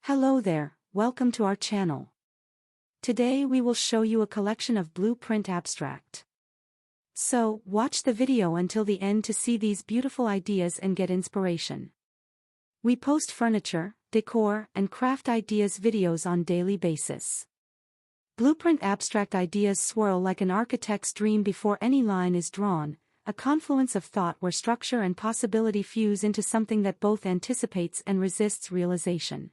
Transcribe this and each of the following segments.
Hello there, welcome to our channel. Today we will show you a collection of blueprint abstract. So, watch the video until the end to see these beautiful ideas and get inspiration. We post furniture, decor, and craft ideas videos on daily basis. Blueprint abstract ideas swirl like an architect's dream before any line is drawn, a confluence of thought where structure and possibility fuse into something that both anticipates and resists realization.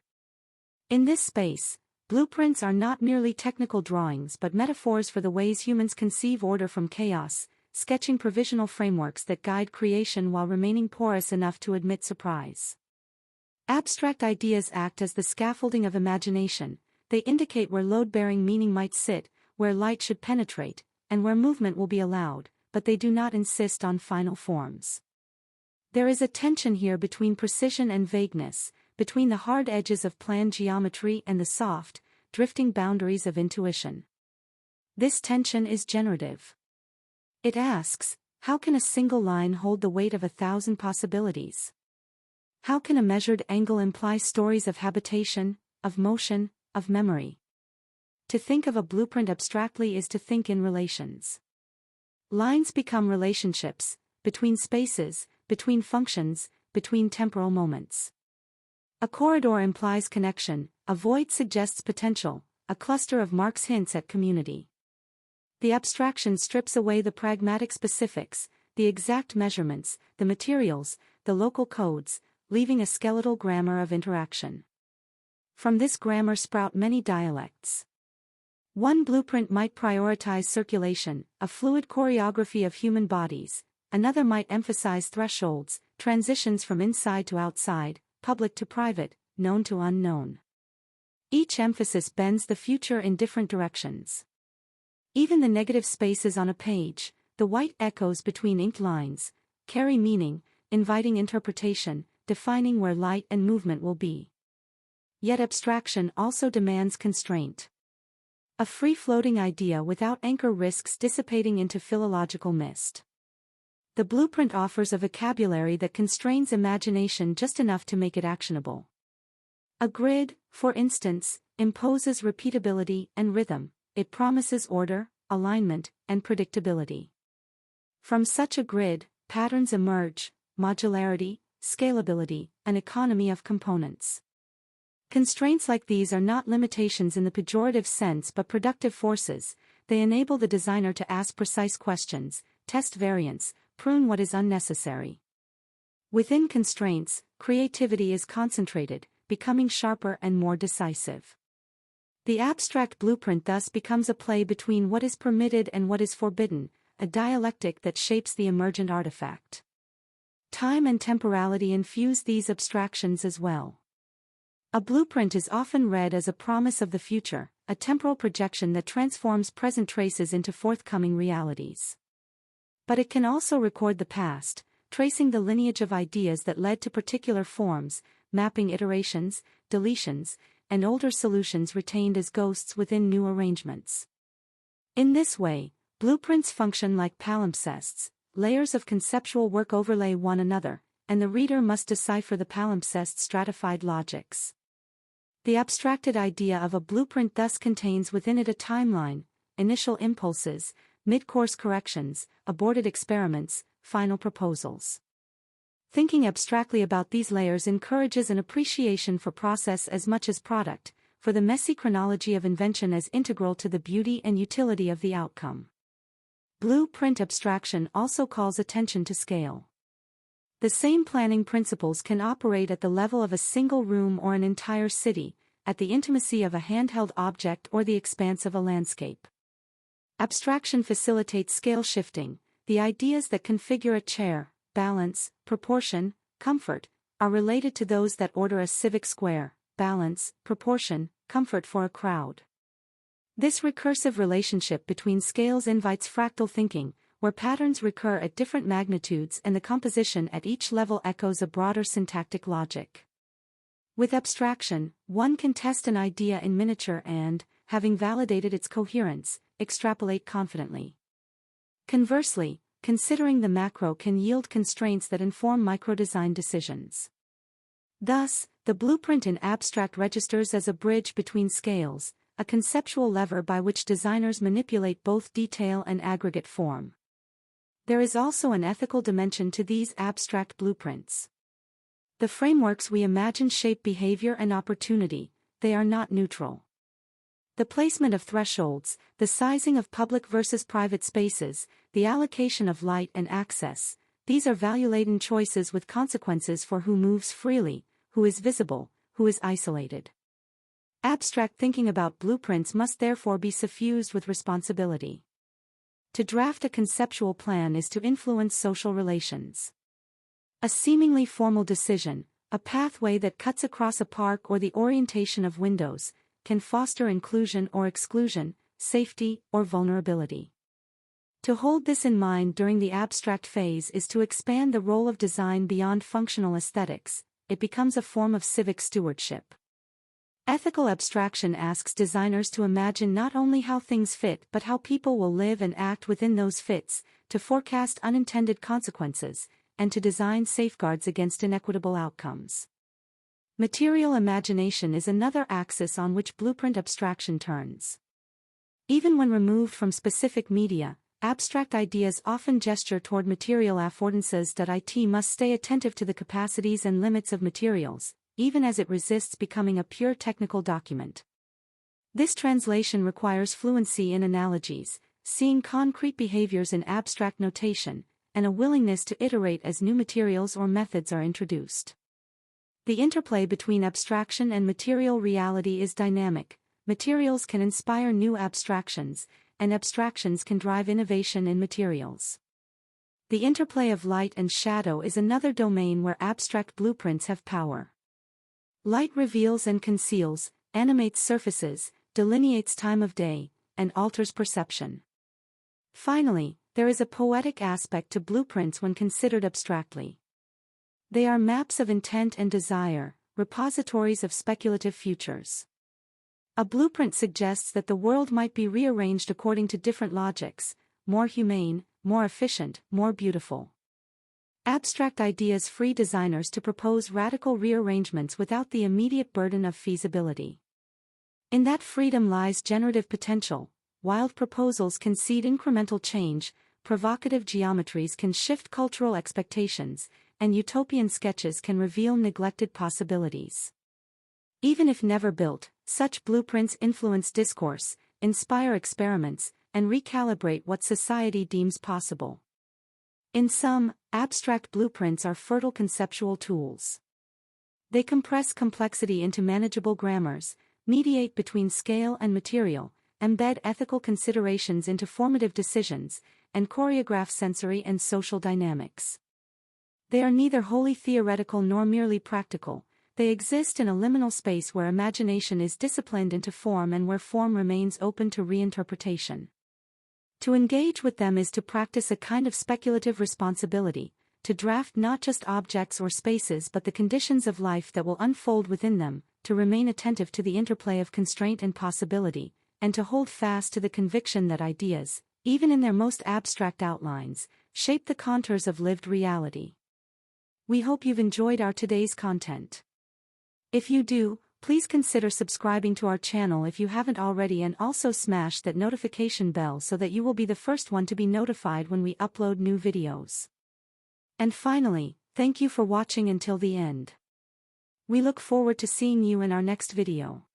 In this space, blueprints are not merely technical drawings but metaphors for the ways humans conceive order from chaos, sketching provisional frameworks that guide creation while remaining porous enough to admit surprise. Abstract ideas act as the scaffolding of imagination. They indicate where load-bearing meaning might sit, where light should penetrate, and where movement will be allowed, but they do not insist on final forms. There is a tension here between precision and vagueness, between the hard edges of planned geometry and the soft, drifting boundaries of intuition. This tension is generative. It asks, how can a single line hold the weight of 1,000 possibilities? How can a measured angle imply stories of habitation, of motion, of memory? To think of a blueprint abstractly is to think in relations. Lines become relationships, between spaces, between functions, between temporal moments. A corridor implies connection, a void suggests potential, a cluster of marks hints at community. The abstraction strips away the pragmatic specifics, the exact measurements, the materials, the local codes, leaving a skeletal grammar of interaction. From this grammar sprout many dialects. One blueprint might prioritize circulation, a fluid choreography of human bodies; another might emphasize thresholds, transitions from inside to outside, public to private, known to unknown. Each emphasis bends the future in different directions. Even the negative spaces on a page, the white echoes between inked lines, carry meaning, inviting interpretation, defining where light and movement will be. Yet abstraction also demands constraint. A free-floating idea without anchor risks dissipating into philological mist. The blueprint offers a vocabulary that constrains imagination just enough to make it actionable. A grid, for instance, imposes repeatability and rhythm. It promises order, alignment, and predictability. From such a grid, patterns emerge: modularity, scalability, an economy of components. Constraints like these are not limitations in the pejorative sense but productive forces. They enable the designer to ask precise questions, test variants, prune what is unnecessary. Within constraints, creativity is concentrated, becoming sharper and more decisive. The abstract blueprint thus becomes a play between what is permitted and what is forbidden, a dialectic that shapes the emergent artifact. Time and temporality infuse these abstractions as well. A blueprint is often read as a promise of the future, a temporal projection that transforms present traces into forthcoming realities. But it can also record the past, tracing the lineage of ideas that led to particular forms, mapping iterations, deletions, and older solutions retained as ghosts within new arrangements. In this way, blueprints function like palimpsests. Layers of conceptual work overlay one another, and the reader must decipher the palimpsest's stratified logics. The abstracted idea of a blueprint thus contains within it a timeline: initial impulses, mid-course corrections, aborted experiments, final proposals. Thinking abstractly about these layers encourages an appreciation for process as much as product, for the messy chronology of invention as integral to the beauty and utility of the outcome. Blueprint abstraction also calls attention to scale. The same planning principles can operate at the level of a single room or an entire city, at the intimacy of a handheld object or the expanse of a landscape. Abstraction facilitates scale shifting. The ideas that configure a chair, balance, proportion, comfort, are related to those that order a civic square, balance, proportion, comfort for a crowd. This recursive relationship between scales invites fractal thinking, where patterns recur at different magnitudes and the composition at each level echoes a broader syntactic logic. With abstraction, one can test an idea in miniature and, having validated its coherence, extrapolate confidently. Conversely, considering the macro can yield constraints that inform microdesign decisions. Thus, the blueprint in abstract registers as a bridge between scales, a conceptual lever by which designers manipulate both detail and aggregate form. There is also an ethical dimension to these abstract blueprints. The frameworks we imagine shape behavior and opportunity, they are not neutral. The placement of thresholds, the sizing of public versus private spaces, the allocation of light and access, these are value-laden choices with consequences for who moves freely, who is visible, who is isolated. Abstract thinking about blueprints must therefore be suffused with responsibility. To draft a conceptual plan is to influence social relations. A seemingly formal decision, a pathway that cuts across a park or the orientation of windows, can foster inclusion or exclusion, safety or vulnerability. To hold this in mind during the abstract phase is to expand the role of design beyond functional aesthetics. It becomes a form of civic stewardship. Ethical abstraction asks designers to imagine not only how things fit but how people will live and act within those fits, to forecast unintended consequences, and to design safeguards against inequitable outcomes. Material imagination is another axis on which blueprint abstraction turns. Even when removed from specific media, abstract ideas often gesture toward material affordances. It must stay attentive to the capacities and limits of materials, even as it resists becoming a pure technical document. This translation requires fluency in analogies, seeing concrete behaviors in abstract notation, and a willingness to iterate as new materials or methods are introduced. The interplay between abstraction and material reality is dynamic. Materials can inspire new abstractions, and abstractions can drive innovation in materials. The interplay of light and shadow is another domain where abstract blueprints have power. Light reveals and conceals, animates surfaces, delineates time of day, and alters perception. Finally, there is a poetic aspect to blueprints when considered abstractly. They are maps of intent and desire, repositories of speculative futures. A blueprint suggests that the world might be rearranged according to different logics, more humane, more efficient, more beautiful. Abstract ideas free designers to propose radical rearrangements without the immediate burden of feasibility. In that freedom lies generative potential. Wild proposals can seed incremental change, provocative geometries can shift cultural expectations, and utopian sketches can reveal neglected possibilities. Even if never built, such blueprints influence discourse, inspire experiments, and recalibrate what society deems possible. In sum, abstract blueprints are fertile conceptual tools. They compress complexity into manageable grammars, mediate between scale and material, embed ethical considerations into formative decisions, and choreograph sensory and social dynamics. They are neither wholly theoretical nor merely practical. They exist in a liminal space where imagination is disciplined into form and where form remains open to reinterpretation. To engage with them is to practice a kind of speculative responsibility, to draft not just objects or spaces but the conditions of life that will unfold within them, to remain attentive to the interplay of constraint and possibility, and to hold fast to the conviction that ideas, even in their most abstract outlines, shape the contours of lived reality. We hope you've enjoyed our today's content. If you do, please consider subscribing to our channel if you haven't already, and also smash that notification bell so that you will be the first one to be notified when we upload new videos. And finally, thank you for watching until the end. We look forward to seeing you in our next video.